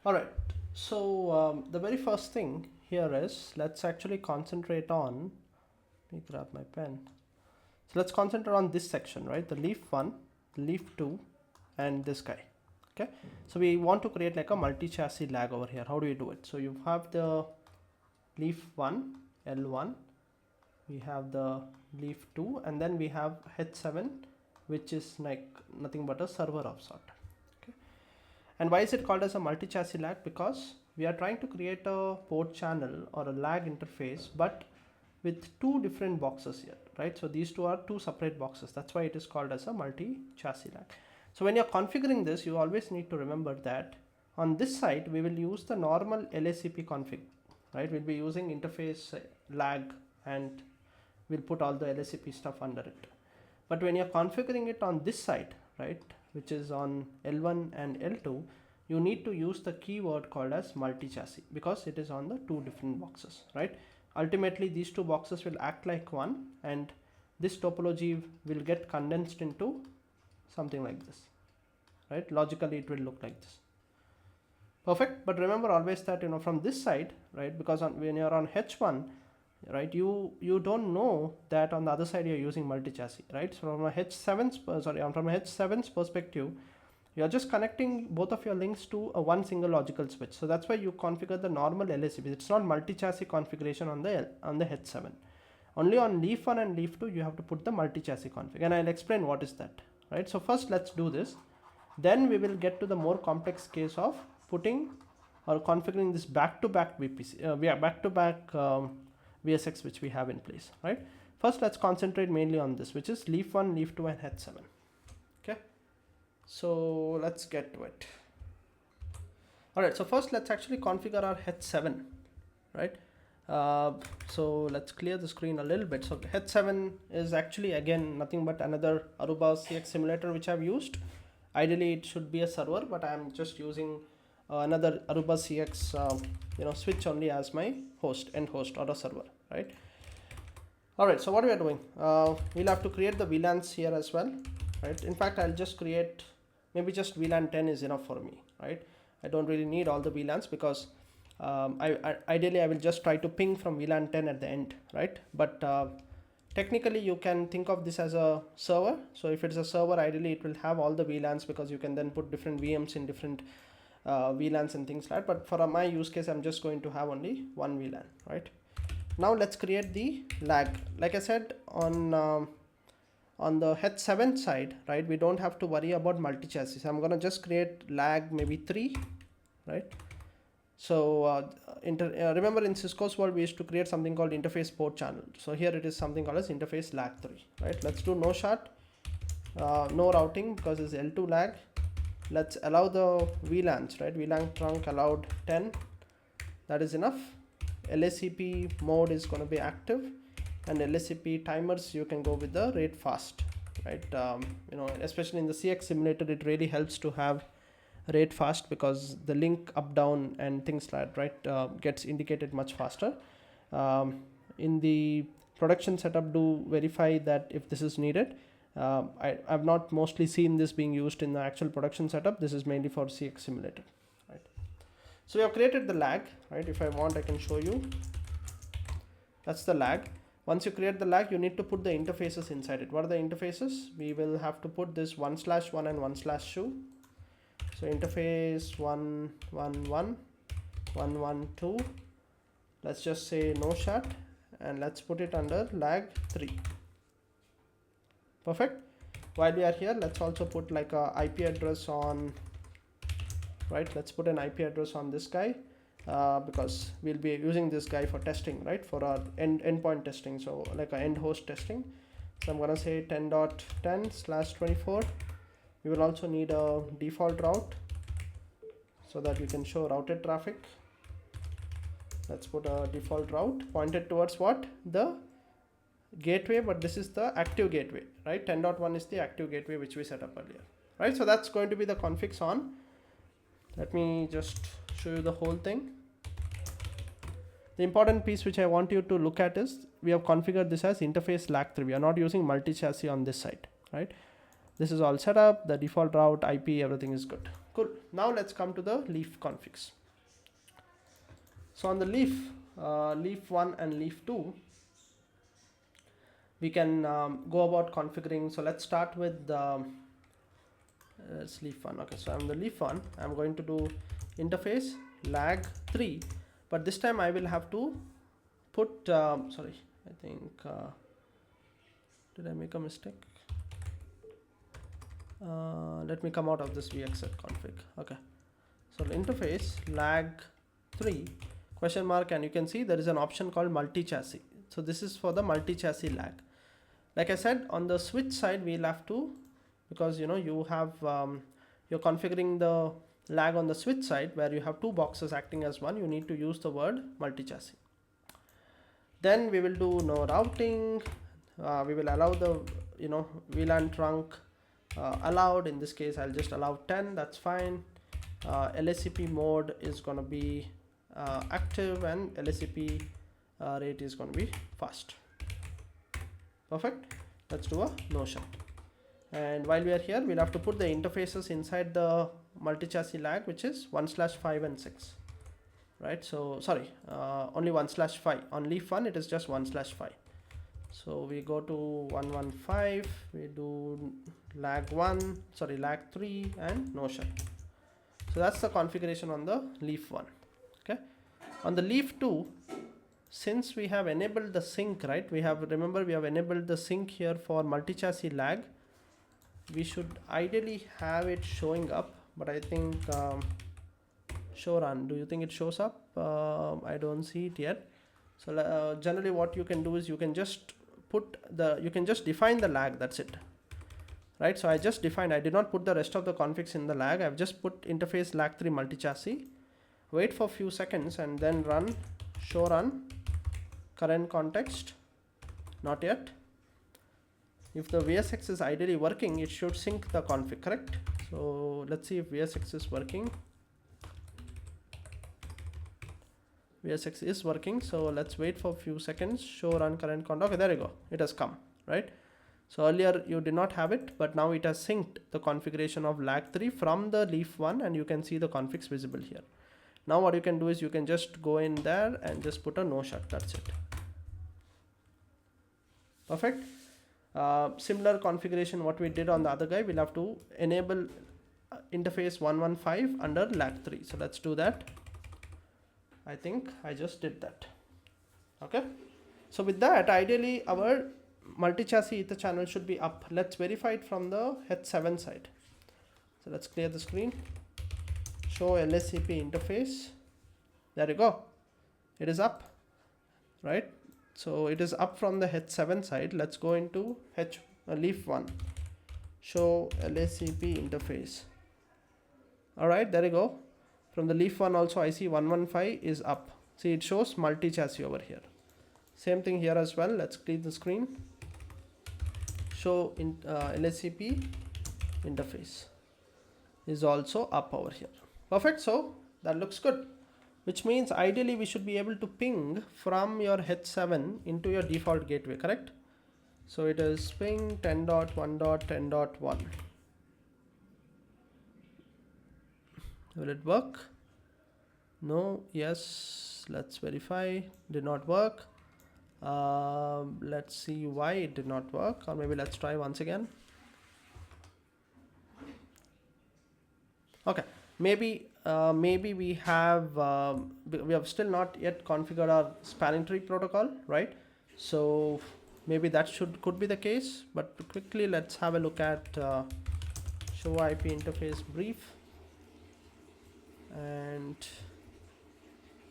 All right, so the very first thing here is, let's actually concentrate on, let me grab my pen. So let's concentrate on this section, right? The leaf 1, leaf 2, and this guy. Okay, so we want to create like a multi-chassis lag over here. How do you do it? So you have the leaf 1, L1, we have the leaf 2, and then we have H7, which is like nothing but a server of sort. Okay, and why is it called as a multi-chassis lag? Because we are trying to create a port channel or a lag interface, but with two different boxes here, right? So these two are two separate boxes. That's why it is called as a multi-chassis lag. So when you're configuring this, you always need to remember that on this side, we will use the normal LACP config, right? We'll be using interface lag and we'll put all the LACP stuff under it. But when you're configuring it on this side, right, which is on L1 and L2, you need to use the keyword called as multi-chassis because it is on the two different boxes, right? Ultimately, these two boxes will act like one, and this topology will get condensed into something like this, right? Logically, it will look like this. Perfect. But remember always that, you know, from this side, right, because when you're on H1, right, you don't know that on the other side you're using multi-chassis, right? So from a H7's perspective, you're just connecting both of your links to a one single logical switch. So that's why you configure the normal LACP. It's not multi-chassis configuration on the H7. Only on leaf 1 and leaf 2 you have to put the multi-chassis config, and I'll explain what is that, right? So first let's do this. Then we will get to the more complex case of putting or configuring this back-to-back VPC, back-to-back VSX which we have in place, right? First let's concentrate mainly on this, which is leaf 1, leaf 2, and H7. Okay, so let's get to it. All right, so first let's actually configure our H7, right? So let's clear the screen a little bit. So H7 is actually again nothing but another Aruba CX simulator which I've used. Ideally it should be a server, but I'm just using another Aruba CX switch only as my host, end host, or a server, right? All right, so what we are doing, we'll have to create the VLANs here as well, right? In fact, I'll just create, maybe just VLAN 10 is enough for me, right? I don't really need all the VLANs because ideally I will just try to ping from VLAN 10 at the end, right? But technically you can think of this as a server. So if it's a server, ideally it will have all the VLANs because you can then put different VMs in different VLANs and things like that. But for my use case, I'm just going to have only one VLAN, right? Now let's create the lag. Like I said, on the H7 side, right, we don't have to worry about multi-chassis. I'm gonna just create lag maybe 3, right? So remember in Cisco's world, we used to create something called interface port channel. So here it is something called as interface lag 3, right? Let's do no shard, no routing because it's L2 lag. Let's allow the VLANs, right? VLAN trunk allowed 10. That is enough. LACP mode is going to be active, and LACP timers you can go with the rate fast, right? Especially in the CX simulator, it really helps to have rate fast because the link up down and things like that, right, gets indicated much faster. In the production setup, do verify that if this is needed. I've not mostly seen this being used in the actual production setup. This is mainly for CX simulator, right? So we have created the lag, right? If I want, I can show you. That's the lag. Once you create the lag, you need to put the interfaces inside it. What are the interfaces? We will have to put this 1/1 and 1/2. So interface 111, 112. Let's just say no shut, and let's put it under lag 3. Perfect. While we are here, let's also put like a IP address on, right? Let's put an IP address on this guy because we'll be using this guy for testing, right? For our endpoint testing. So like a end host testing. So I'm gonna say 10.10/24. We will also need a default route so that we can show routed traffic. Let's put a default route pointed towards what? The gateway, but this is the active gateway, right? 10.1 is the active gateway which we set up earlier, right? So that's going to be the configs on. Let me just show you the whole thing. The important piece which I want you to look at is we have configured this as interface lag 3. We are not using multi-chassis on this side, right? This is all set up, the default route, IP, everything is good. Cool. Now let's come to the leaf configs. So on the leaf 1 and leaf 2, we can go about configuring. So let's start with it's leaf 1. Okay, so on the leaf 1, I'm going to do interface lag 3, but this time I will have to put sorry, I think did I make a mistake? Let me come out of this VSX config. Okay, so the interface lag 3 question mark, and you can see there is an option called multi-chassis. So this is for the multi-chassis lag. Like I said, on the switch side we'll have to, because you have you're configuring the lag on the switch side where you have two boxes acting as one, you need to use the word multi-chassis. Then we will do no routing. We will allow the VLAN trunk allowed. In this case I'll just allow 10, that's fine. LACP mode is going to be active, and LACP rate is going to be fast. Perfect. Let's do a no shut. And while we are here, we'll have to put the interfaces inside the multi-chassis lag, which is 1/5 and 6. Right, so sorry, only 1/5. On leaf 1 it is just 1/5. So we go to 115, we do lag 3 and no shut. So that's the configuration on the leaf 1. Okay, on the leaf 2, since we have enabled the sync, right, remember we have enabled the sync here for multi-chassis lag, we should ideally have it showing up, but I think show run, do you think it shows up? I don't see it yet. So generally what you can do is you can just define the lag, that's it. Right, so I just defined, I did not put the rest of the configs in the lag, I've just put interface lag 3 multi-chassis, wait for a few seconds and then run show run current context, not yet. If the VSX is ideally working, it should sync the config, correct? So let's see if VSX is working. VSX is working, so let's wait for a few seconds. Show run current context. Okay, there you go, it has come, right? So earlier you did not have it, but now it has synced the configuration of lag 3 from the leaf 1, and you can see the configs visible here. Now what you can do is you can just go in there and just put a no shut, that's it. Perfect. Similar configuration what we did on the other guy, we'll have to enable interface 115 under lag 3. So let's do that. I think I just did that. Okay, so with that, ideally our multi-chassis ether channel should be up. Let's verify it from the H7 side. So let's clear the screen, show LACP interface. There you go, it is up, right? So it is up from the H7 side. Let's go into leaf 1, show LACP interface. All right, there you go. From the leaf 1 also I see 115 is up. See, it shows multi-chassis over here. Same thing here as well. Let's clear the screen, show LACP interface is also up over here. Perfect. So that looks good, which means ideally we should be able to ping from your H7 into your default gateway, correct? So it is ping 10.1.10.1. Will it work? No, yes, let's verify. Did not work. Let's see why it did not work, or maybe let's try once again. Okay, maybe we have still not yet configured our spanning tree protocol, right? So maybe that could be the case, but quickly let's have a look at show IP interface brief. And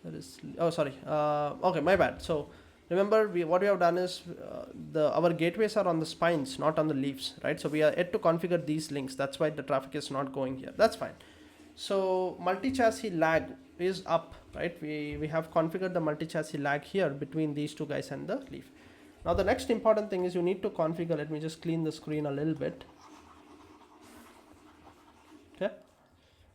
there is, oh sorry, okay, my bad. So remember, what we have done is our gateways are on the spines, not on the leaves, right? So we are yet to configure these links, that's why the traffic is not going here. That's fine. So multi-chassis lag is up, right? We have configured the multi-chassis lag here between these two guys and the leaf. Now the next important thing is you need to configure, let me just clean the screen a little bit. Okay,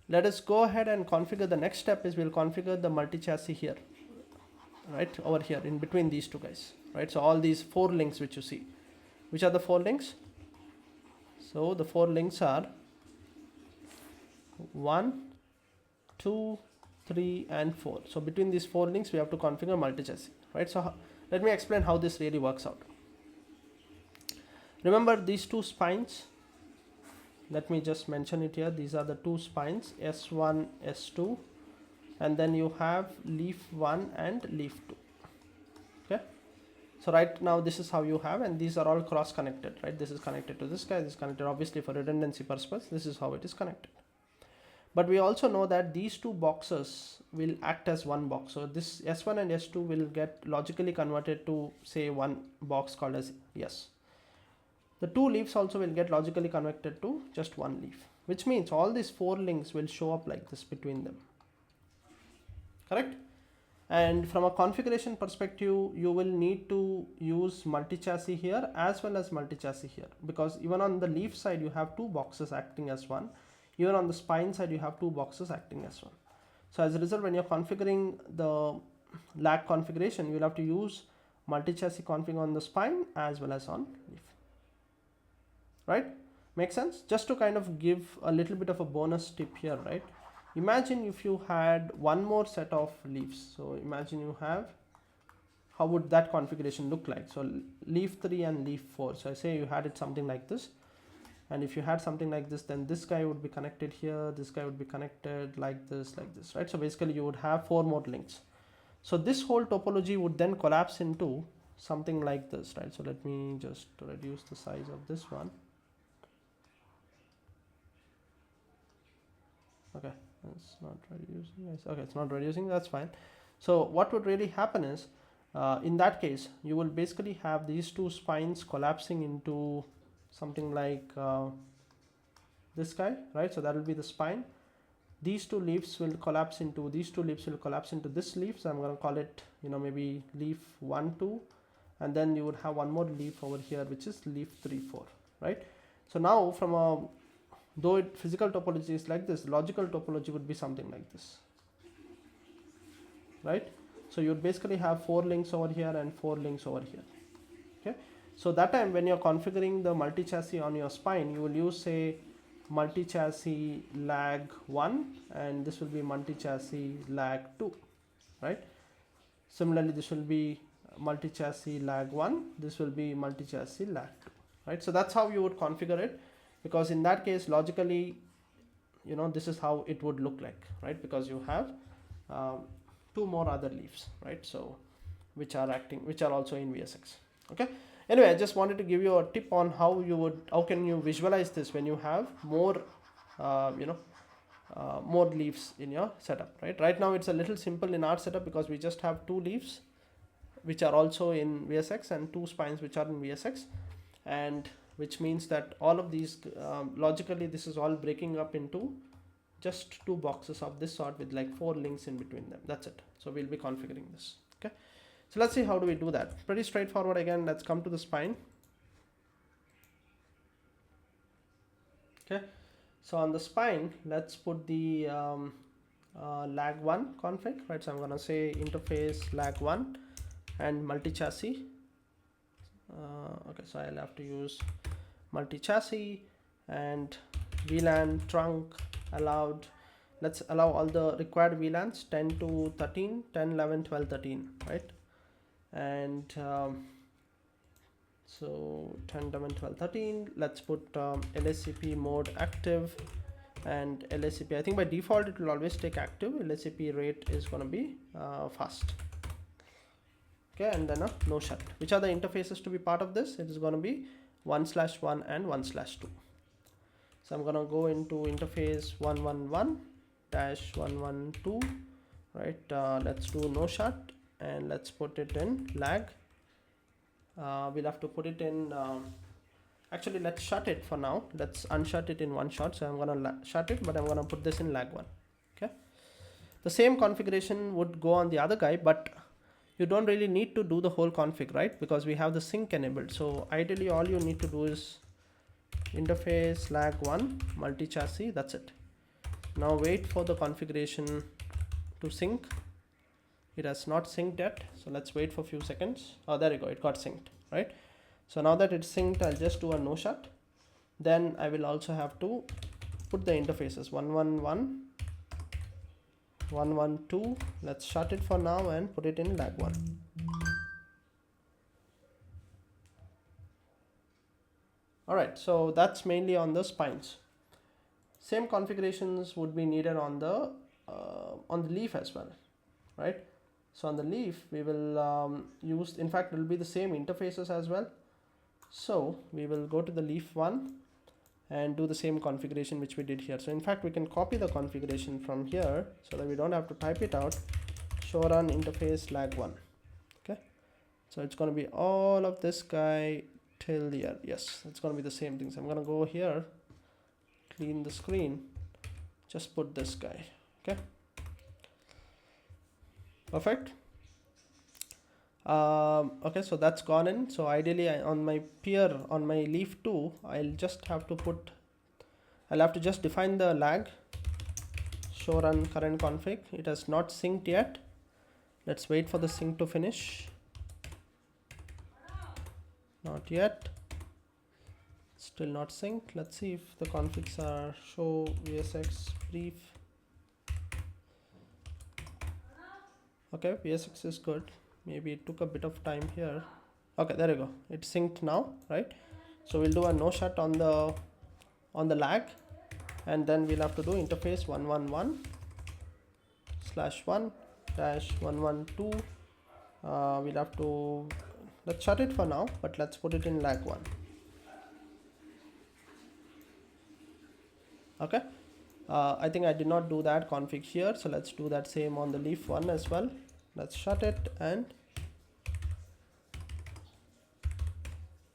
let us go ahead and configure. The next step is we'll configure the multi-chassis here, right, over here in between these two guys, right? So all these 4 links which you see, which are the 4 links? So the 4 links are 1, 2, 3 and 4. So between these 4 links we have to configure multi-chassis, right? So let me explain how this really works out. Remember these 2 spines, let me just mention it here. These are the 2 spines, S1, S2, and then you have leaf 1 and leaf 2. Okay, so right now this is how you have, and these are all cross connected, right? This is connected to this guy, this is connected, obviously for redundancy purposes this is how it is connected. But we also know that these 2 boxes will act as one box. So this S1 and S2 will get logically converted to say one box called as S. The 2 leaves also will get logically converted to just one leaf, which means all these 4 links will show up like this between them. Correct? And from a configuration perspective, you will need to use multi-chassis here as well as multi-chassis here, because even on the leaf side you have 2 boxes acting as one. Even on the spine side you have 2 boxes acting as one. So as a result, when you're configuring the lag configuration, you'll have to use multi-chassis config on the spine as well as on leaf. Right? Make sense? Just to kind of give a little bit of a bonus tip here, right? Imagine if you had one more set of leaves. So imagine you have, how would that configuration look like? So leaf 3 and leaf 4. So I say you had it something like this. And if you had something like this, then this guy would be connected here, this guy would be connected like this, right? So basically you would have 4 more links. So this whole topology would then collapse into something like this, right? So let me just reduce the size of this one. Okay, it's not reducing. Okay, it's not reducing, that's fine. So what would really happen is, in that case, you will basically have these 2 spines collapsing into something like this guy, right? So that will be the spine. These 2 leaves will collapse into, these 2 leaves will collapse into this leaf. So I'm going to call it, maybe leaf 1, 2, and then you would have one more leaf over here, which is leaf 3, 4, right? So now from a, though physical topology is like this, logical topology would be something like this, right? So you would basically have 4 links over here and 4 links over here. Okay. So that time when you're configuring the multi-chassis on your spine, you will use say multi-chassis lag 1 and this will be multi-chassis lag 2, right? Similarly, this will be multi-chassis lag 1, this will be multi-chassis lag 2, right? So that's how you would configure it, because in that case logically, this is how it would look like, right? Because you have 2 more other leaves, right? So which are also in VSX. Okay. Anyway, I just wanted to give you a tip on how can you visualize this when you have more, more leaves in your setup, right? Right now it's a little simple in our setup because we just have 2 leaves which are also in VSX and 2 spines which are in VSX, and which means that all of these logically this is all breaking up into just 2 boxes of this sort with like 4 links in between them. That's it. So we'll be configuring this. Okay. So let's see how do we do that. Pretty straightforward. Again, let's come to the spine. Okay, so on the spine, let's put the lag 1 config, right? So I'm gonna say interface lag 1 and multi-chassis. Okay, so I'll have to use multi-chassis and VLAN trunk allowed. Let's allow all the required VLANs 10 to 13, 10, 11, 12, 13, right? And so 10, 11, 12, 13. Let's put LSCP mode active and LSCP. I think by default it will always take active. LSCP rate is going to be fast. Okay, and then a no shut. Which are the interfaces to be part of this? It is going to be 1/1 and 1/2. So I'm going to go into interface 111-112, right? Let's do no shut and let's put it in lag. We'll have to put it in, actually let's shut it for now. Let's unshut it in one shot. So I'm going to shut it, but I'm going to put this in lag 1. Okay. The same configuration would go on the other guy, but you don't really need to do the whole config, right? Because we have the sync enabled. So ideally all you need to do is interface lag 1 multi-chassis. That's it. Now wait for the configuration to sync. It has not synced yet, so let's wait for a few seconds. Oh, there you go, it got synced, right? So now that it's synced, I'll just do a no shut. Then I will also have to put the interfaces 111, 112. Let's shut it for now and put it in lag 1. Alright, so that's mainly on the spines. Same configurations would be needed on the leaf as well, right? So on the leaf we will use, in fact it will be the same interfaces as well. So we will go to the leaf 1 and do the same configuration which we did here. So in fact we can copy the configuration from here so that we don't have to type it out. Show run interface lag 1. Okay, so it's going to be all of this guy till the end. Yes, it's going to be the same thing. So I'm going to go here, clean the screen, just put this guy. Okay, perfect. Okay, so that's gone in. So ideally on my peer, on my leaf 2, I'll just have to just define the lag, show run current config. It has not synced yet. Let's wait for the sync to finish. Not yet, still not synced. Let's see if the configs are show VSX brief. Okay, VSX is good. Maybe it took a bit of time here. Okay, there you go, it's synced now, right? So we'll do a no shut on the lag, and then we'll have to do interface 111/1-112. We'll have to, let's shut it for now, but let's put it in lag 1. Okay, I think I did not do that config here, so let's do that same on the leaf 1 as well. Let's shut it and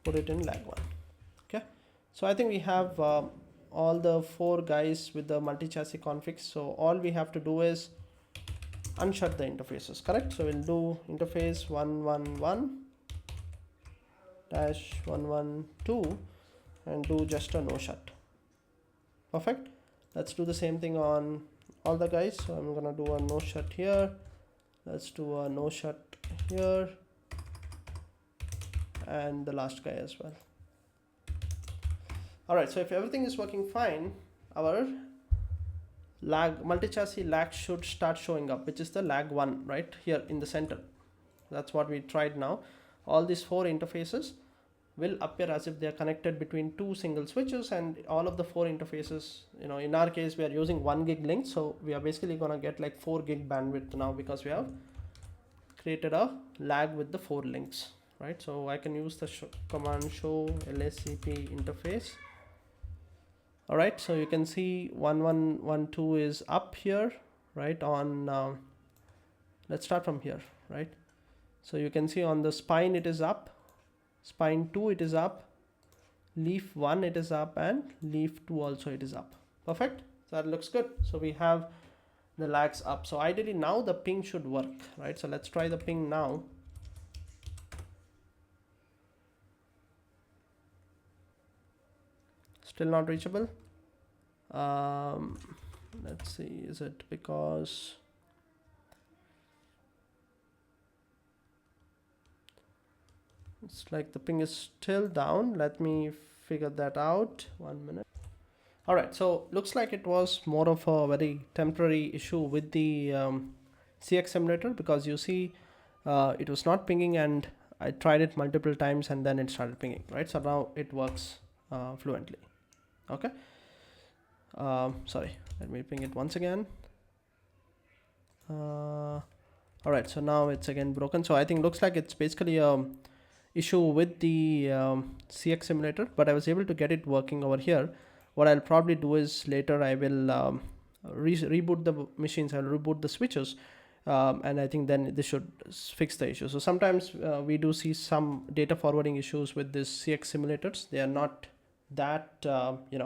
put it in lag 1. Okay, so I think we have all the 4 guys with the multi-chassis configs. So all we have to do is unshut the interfaces, correct? So we'll do interface 111-112 and do just a no shut. Perfect. Let's do the same thing on all the guys. So I'm gonna do a no shut here. Let's do a no shut here, and the last guy as well. Alright, so if everything is working fine, our lag, multi-chassis lag should start showing up, which is the lag 1 right here in the center. That's what we tried now. All these 4 interfaces will appear as if they are connected between 2 single switches, and all of the 4 interfaces, you know, in our case we are using 1 gig link, so we are basically going to get like 4 gig bandwidth now because we have created a lag with the 4 links, right? So I can use the command show lscp interface. All right, so you can see 1112 is up here, right? On let's start from here, right? So you can see on the spine it is up, spine 2 it is up, leaf 1 it is up, and leaf 2 also it is up. Perfect, so that looks good. So we have the lags up. So ideally now the ping should work, right? So let's try the ping now. Still not reachable. Let's see, is it because it's like the ping is still down? Let me figure that out. 1 minute. All right, so looks like it was more of a very temporary issue with the CX simulator, because you see it was not pinging, and I tried it multiple times and then it started pinging, right? So now it works fluently. Okay, sorry, let me ping it once again. All right, so now it's again broken. So I think looks like it's basically a issue with the CX simulator, but I was able to get it working over here. What I'll probably do is later I will reboot the machines, I'll reboot the switches, and I think then this should fix the issue. So sometimes we do see some data forwarding issues with this CX simulators. They are not that they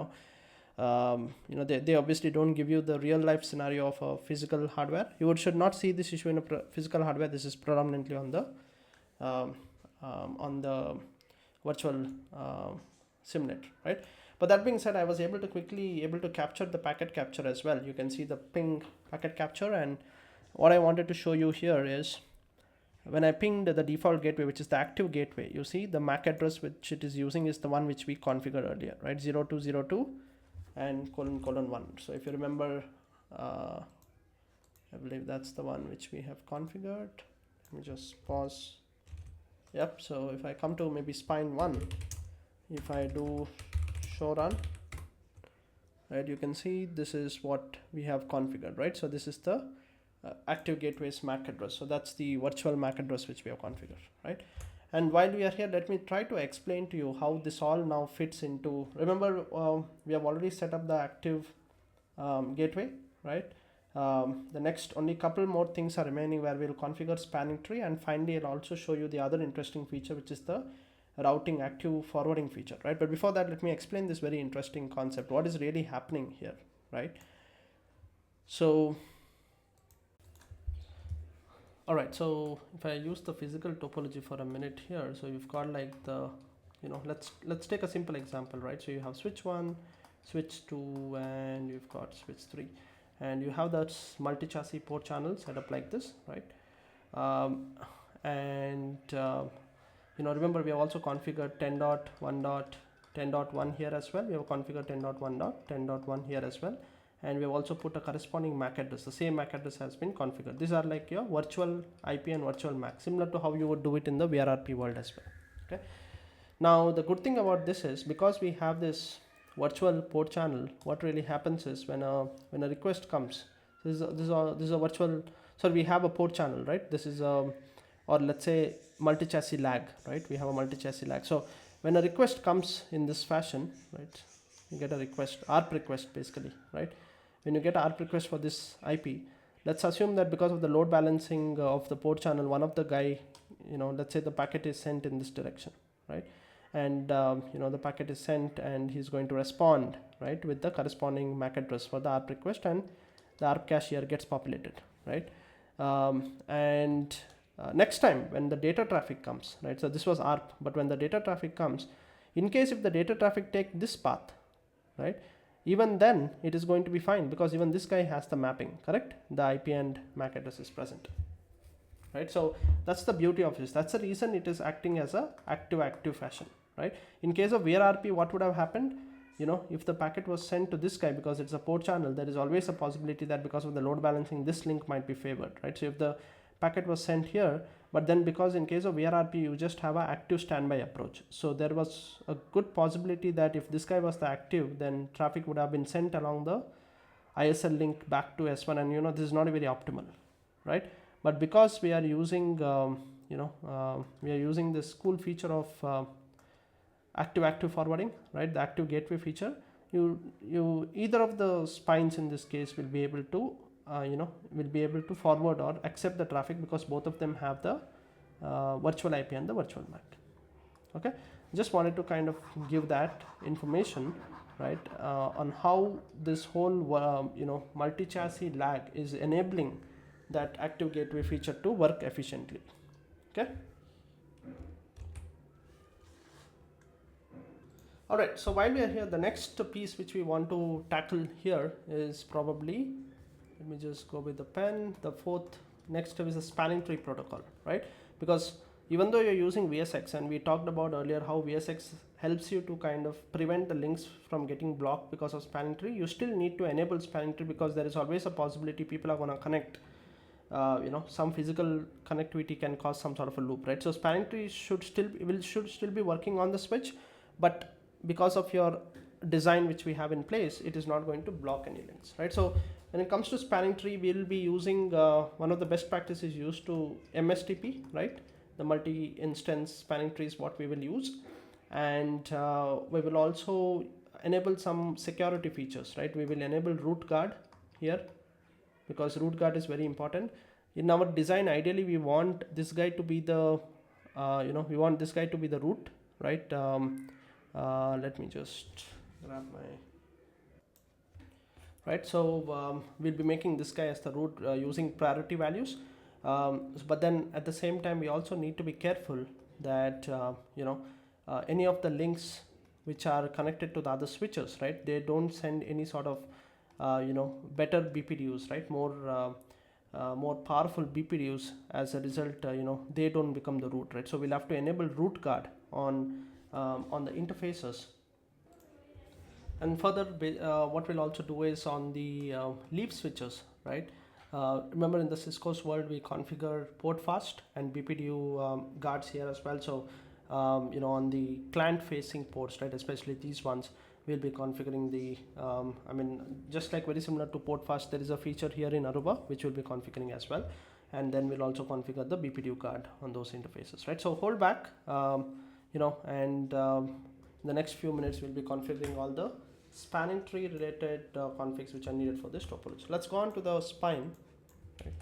obviously don't give you the real life scenario of a physical hardware. You should not see this issue in a physical hardware. This is predominantly on the virtual simulator, right? But that being said, I was able to capture the packet capture as well. You can see the ping packet capture, and what I wanted to show you here is when I pinged the default gateway, which is the active gateway, you see the MAC address which it is using is the one which we configured earlier, right? 0202, and ::1. So if you remember, I believe that's the one which we have configured. Let me just pause. Yep, so if I come to maybe spine 1, if I do show run, right, you can see this is what we have configured, right? So this is the active gateways MAC address. So that's the virtual MAC address which we have configured, right? And while we are here, let me try to explain to you how this all now fits into, remember, we have already set up the active gateway, right? The next only couple more things are remaining where we'll configure spanning tree, and finally I'll also show you the other interesting feature, which is the routing active forwarding feature, right? But before that, let me explain this very interesting concept, what is really happening here, right? So all right, so if I use the physical topology for a minute here, so you've got like the, let's take a simple example, right? So you have switch 1, switch 2, and you've got switch 3, and you have that multi-chassis port channel set up like this, right? Remember, we have also configured 10.1 here as well. We have configured 10.1 here as well, and we have also put a corresponding MAC address. The same MAC address has been configured. These are like your virtual IP and virtual MAC, similar to how you would do it in the VRRP world as well. Okay. Now the good thing about this is, because we have this virtual port channel, what really happens is when a request comes, this is a virtual. So we have a port channel, right? This is a, or let's say multi-chassis lag, right? We have a multi-chassis lag. So when a request comes in this fashion, right, you get a request, ARP request basically, right? When you get an ARP request for this IP, let's assume that because of the load balancing of the port channel, one of the guy, let's say the packet is sent in this direction, right? And the packet is sent and he's going to respond, right, with the corresponding MAC address for the ARP request, and the ARP cache here gets populated, right? Next time when the data traffic comes, right, so this was ARP, but when the data traffic comes, in case if the data traffic take this path, right, even then it is going to be fine, because even this guy has the mapping, correct? The IP and MAC address is present, right? So that's the beauty of this. That's the reason it is acting as a active fashion, right? In case of VRRP, what would have happened? If the packet was sent to this guy, because it's a port channel, there is always a possibility that because of the load balancing, this link might be favored, right? So if the packet was sent here, but then because in case of VRRP, you just have an active standby approach. So there was a good possibility that if this guy was the active, then traffic would have been sent along the ISL link back to S1, and this is not very optimal, right? But because we are using, this cool feature of active forwarding, right? The active gateway feature, you either of the spines in this case will be able to forward or accept the traffic, because both of them have the virtual IP and the virtual MAC. Okay, just wanted to kind of give that information, right, on how this whole multi-chassis lag is enabling that active gateway feature to work efficiently. Okay. All right, so while we are here, the next piece which we want to tackle here is probably, let me just go with the pen, the fourth next step is the spanning tree protocol, right? Because even though you're using VSX, and we talked about earlier how VSX helps you to kind of prevent the links from getting blocked because of spanning tree, you still need to enable spanning tree, because there is always a possibility people are going to connect, some physical connectivity can cause some sort of a loop, right? So spanning tree should still be working on the switch, but because of your design which we have in place, it is not going to block any links, right? So when it comes to spanning tree, we will be using one of the best practices used to MSTP, right? The multi-instance spanning tree is what we will use, and we will also enable some security features, right? We will enable root guard here, because root guard is very important in our design. Ideally, we want this guy to be the root, right? Let me just grab my, right? So we'll be making this guy as the root using priority values, but then at the same time we also need to be careful that any of the links which are connected to the other switches, right, they don't send any sort of better BPDUs, right, more powerful BPDUs. As a result, they don't become the root, right? So we'll have to enable root guard on the interfaces, And further, what we'll also do is on the leaf switches, right? Remember in the Cisco's world, we configure port fast and BPDU guards here as well. So, on the client facing ports, right, especially these ones, we'll be configuring the, just like very similar to port fast, there is a feature here in Aruba, which we'll be configuring as well. And then we'll also configure the BPDU guard on those interfaces, right? So hold back, in the next few minutes, we'll be configuring all the spanning tree related configs which are needed for this topology. Let's go on to the spine. Right.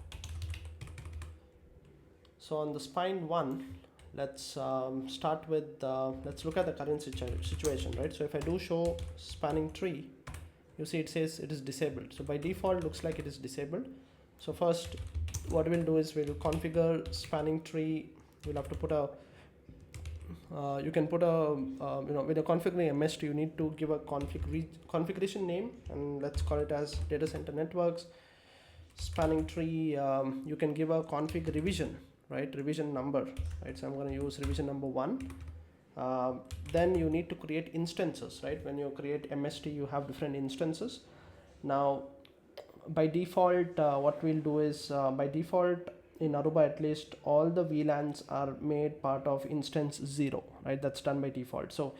So on the spine 1, let's start with, let's look at the current situation, right? So if I do show spanning tree, you see it says it is disabled. So by default, looks like it is disabled. So first, what we'll do is we'll configure spanning tree. We'll have to put a you can put a when you're configuring MST, you need to give a configuration name, and let's call it as data center networks spanning tree. You can give a config revision, right? Revision number, right? So I'm going to use revision number 1. Then you need to create instances, right? When you create MST, you have different instances. Now by default, what we'll do is by default in Aruba, at least all the VLANs are made part of instance 0, right? That's done by default. So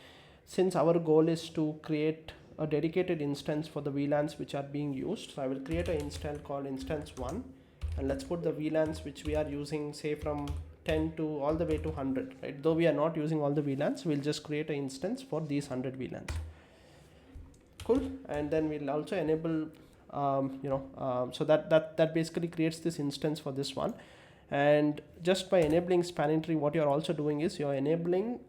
since our goal is to create a dedicated instance for the VLANs which are being used, so I will create an instance called instance 1, and let's put the VLANs which we are using, say from 10 to all the way to 100, right? Though we are not using all the VLANs, we'll just create an instance for these 100 VLANs. Cool. And then we'll also enable so that basically creates this instance for this one. And just by enabling spanning tree, what you're also doing is you're enabling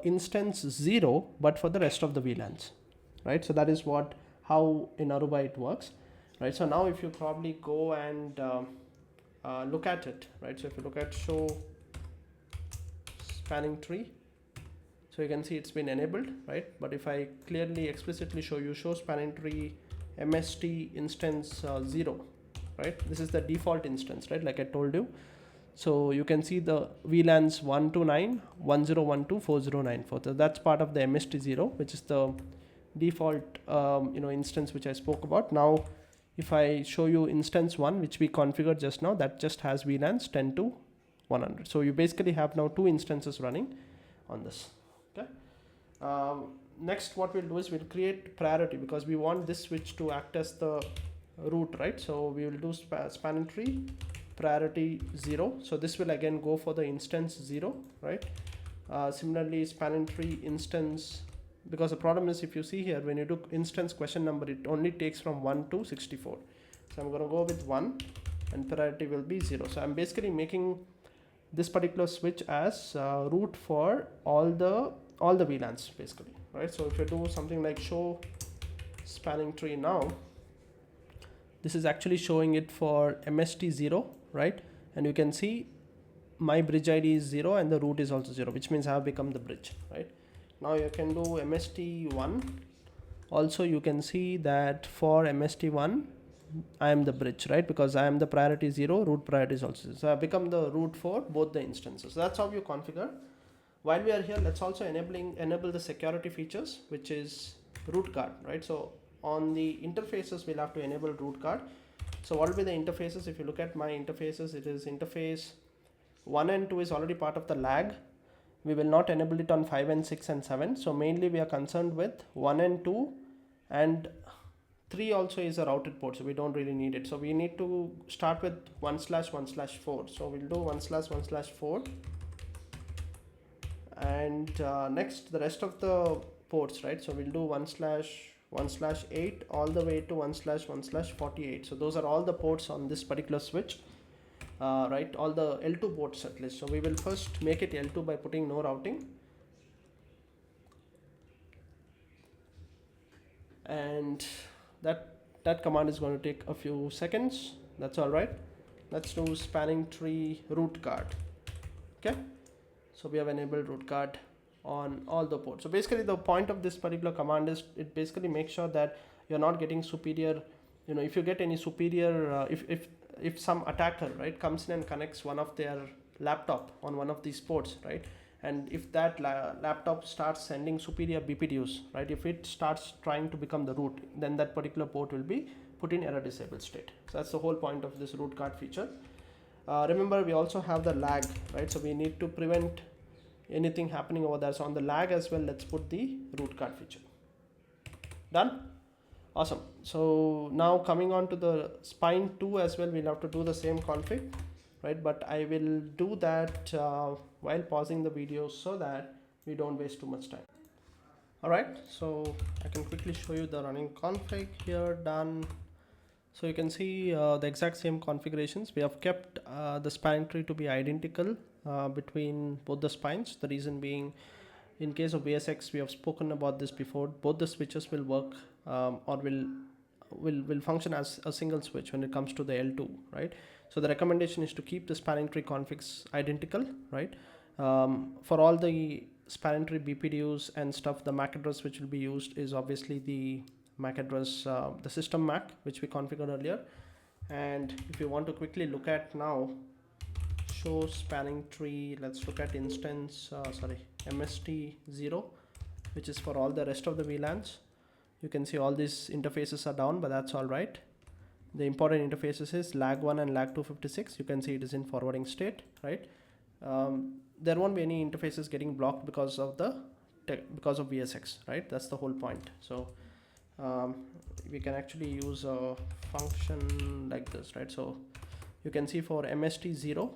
instance 0 but for the rest of the VLANs, right? So that is how in Aruba it works, right? So now if you probably go and look at it, right? So if you look at show spanning tree, so you can see it's been enabled, right? But if I clearly explicitly show spanning tree MST instance 0, right? This is the default instance, right? Like I told you. So you can see the VLANs 129, 1012, 4094. So that's part of the MST 0, which is the default instance which I spoke about. Now if I show you instance 1, which we configured just now, that just has VLANs 10 to 100. So you basically have now 2 instances running on this. Okay. Next, what we'll do is we'll create priority, because we want this switch to act as the root, right? So we will do spanning tree priority 0. So this will again go for the instance 0, right? Similarly, spanning tree instance, because the problem is if you see here, when you do instance question number, it only takes from 1 to 64. So I'm going to go with 1 and priority will be 0. So I'm basically making this particular switch as root for all the VLANs basically, right? So if you do something like show spanning tree now, this is actually showing it for MST 0, right? And you can see my bridge ID is 0 and the root is also 0, which means I have become the bridge, right? Now you can do MST 1. Also you can see that for MST 1, I am the bridge, right? Because I am the priority 0, root priority is also 0. So I have become the root for both the instances. So that's how you configure. While we are here, let's also enable the security features, which is root guard, right? So on the interfaces, we'll have to enable root guard. So what will be the interfaces? If you look at my interfaces, it is interface 1 and 2 is already part of the lag. We will not enable it on 5 and 6 and 7. So mainly we are concerned with 1 and 2, and 3 also is a routed port, so we don't really need it. So we need to start with 1/1/4. So we'll do 1/1/4. And next the rest of the ports, right? So we'll do 1/1/8 all the way to 1/1/48. So those are all the ports on this particular switch, right? All the L2 ports at least. So we will first make it L2 by putting no routing, and that command is going to take a few seconds. That's all right. Let's do spanning tree root guard. Okay. So we have enabled root guard on all the ports. So basically the point of this particular command is it basically makes sure that you're not getting superior, if you get any superior, if some attacker, right, comes in and connects one of their laptop on one of these ports, right, And if that laptop starts sending superior BPDUs, right, if it starts trying to become the root, then that particular port will be put in error disabled state. So that's the whole point of this root card feature. Remember, we also have the lag, right? So we need to prevent anything happening over there. So on the lag as well, let's put the root card feature. Done? Awesome. So now coming on to the spine 2 as well, we'll have to do the same config, right? But I will do that while pausing the video so that we don't waste too much time. All right, so I can quickly show you the running config here. Done. So you can see the exact same configurations. We have kept the spanning tree to be identical between both the spines. The reason being, in case of VSX, we have spoken about this before, both the switches will work or will function as a single switch when it comes to the L2, right? So the recommendation is to keep the spanning tree configs identical, right? For all the spanning tree BPDUs and stuff, the MAC address which will be used is obviously the MAC address, the system MAC, which we configured earlier. And if you want to quickly look at now, show spanning tree, let's look at instance, MST0, which is for all the rest of the VLANs. You can see all these interfaces are down, but that's all right. The important interfaces is lag1 and lag256. You can see it is in forwarding state, right? There won't be any interfaces getting blocked because of VSX, right? That's the whole point. So we can actually use a function like this, right? So you can see for MST0,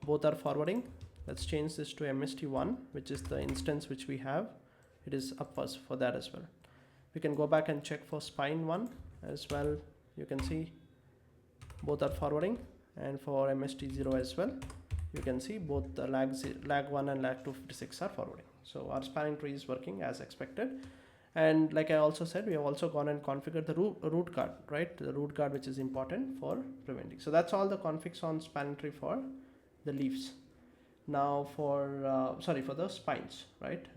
both are forwarding. Let's change this to MST1, which is the instance which we have. It is up us for that as well. We can go back and check for spine 1 as well. You can see both are forwarding, and for MST0 as well, you can see both the lag1 and lag256 are forwarding. So our spanning tree is working as expected. And like I also said, we have also gone and configured the root card, right? The root card, which is important for preventing. So that's all the configs on spanning tree for the leaves. Now for for the spines, right?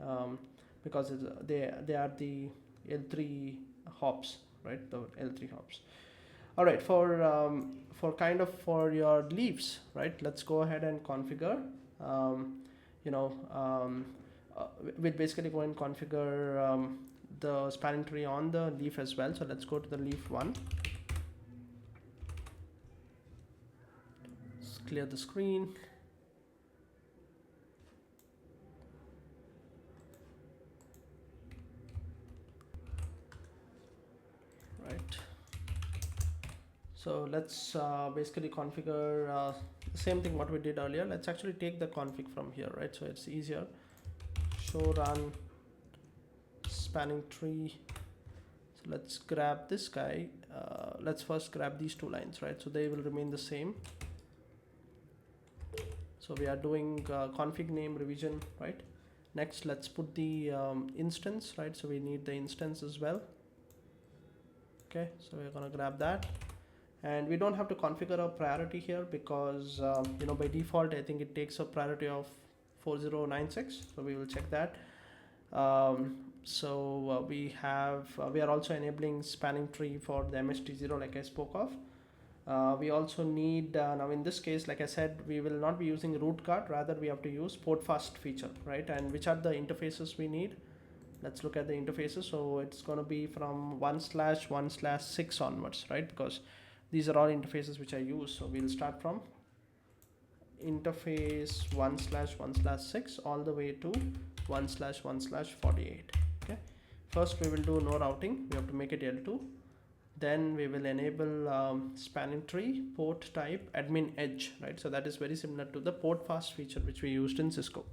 Because they are the L3 hops, right? The L3 hops. All right, for your leaves, right? Let's go ahead and configure. We'll basically go and configure the spanning tree on the leaf as well. So let's go to the leaf 1. Let's clear the screen. Right. So let's basically configure the same thing what we did earlier. Let's actually take the config from here, right? So it's easier. Show run spanning tree. So let's grab this guy. Let's first grab these two lines, right? So they will remain the same. So we are doing config name revision, right? Next, let's put the instance, right? So we need the instance as well. Okay, so we're gonna grab that. And we don't have to configure a priority here because by default I think it takes a priority of 4096, so we will check that. We are also enabling spanning tree for the MST0 like I spoke of. We also need now in this case, like I said, we will not be using root card, rather we have to use port fast feature, right? And which are the interfaces we need? Let's look at the interfaces. So it's going to be from 1/1/6 onwards, right? Because these are all interfaces which I use. So we'll start from interface 1/1/6 all the way to 1/1/48. Okay. First we will do no routing. We have to make it L2. Then we will enable spanning tree port type admin edge, right? So that is very similar to the port fast feature which we used in Cisco.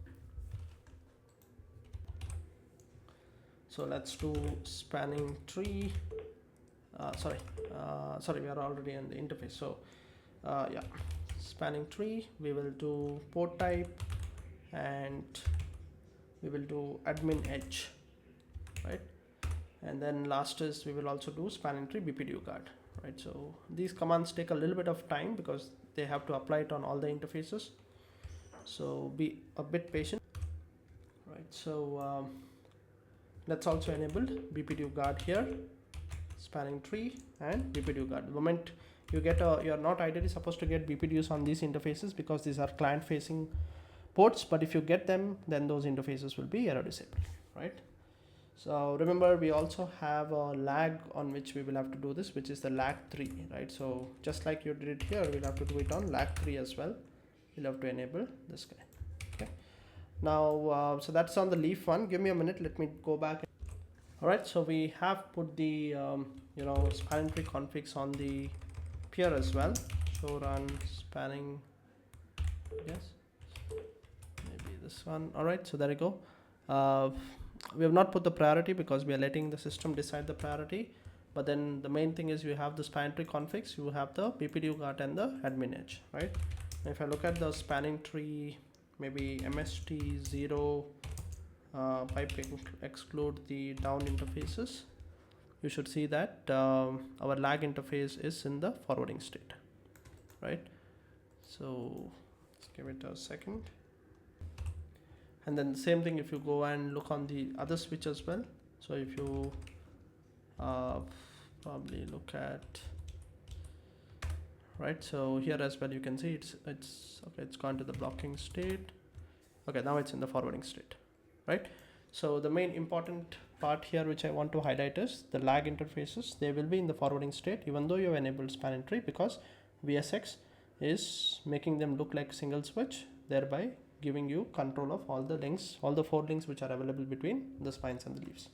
So let's do spanning tree. We are already in the interface. So spanning tree, we will do port type and we will do admin edge, right? And then last is we will also do spanning tree BPDU guard, right? So these commands take a little bit of time because they have to apply it on all the interfaces. So be a bit patient, right? So let's also enable BPDU guard here, spanning tree and BPDU guard. The moment you get you're not ideally supposed to get BPDUs on these interfaces because these are client facing ports, but if you get them, then those interfaces will be error disabled, right? So remember, we also have a lag on which we will have to do this, which is the lag 3, right? So just like you did it here, we'll have to do it on lag 3 as well. We'll have to enable this guy. Okay. Now, so that's on the leaf one. Give me a minute. Let me go back. All right. So we have put the spanning tree configs on the peer as well. So run spanning. Yes. Maybe this one. All right. So there you go. We have not put the priority because we are letting the system decide the priority. But then the main thing is you have the spanning tree configs, you have the BPD UGART and the admin edge, right? And if I look at the spanning tree, maybe MST0 pipe exclude the down interfaces, you should see that our lag interface is in the forwarding state, right? So let's give it a second. And then the same thing if you go and look on the other switch as well. So if you probably look at, right, so here as well you can see it's okay, it's gone to the blocking state. Okay, now it's in the forwarding state, right? So the main important part here which I want to highlight is the lag interfaces. They will be in the forwarding state even though you have enabled spanning tree, because VSX is making them look like single switch, thereby giving you control of all the links, all the 4 links which are available between the spines and the leaves.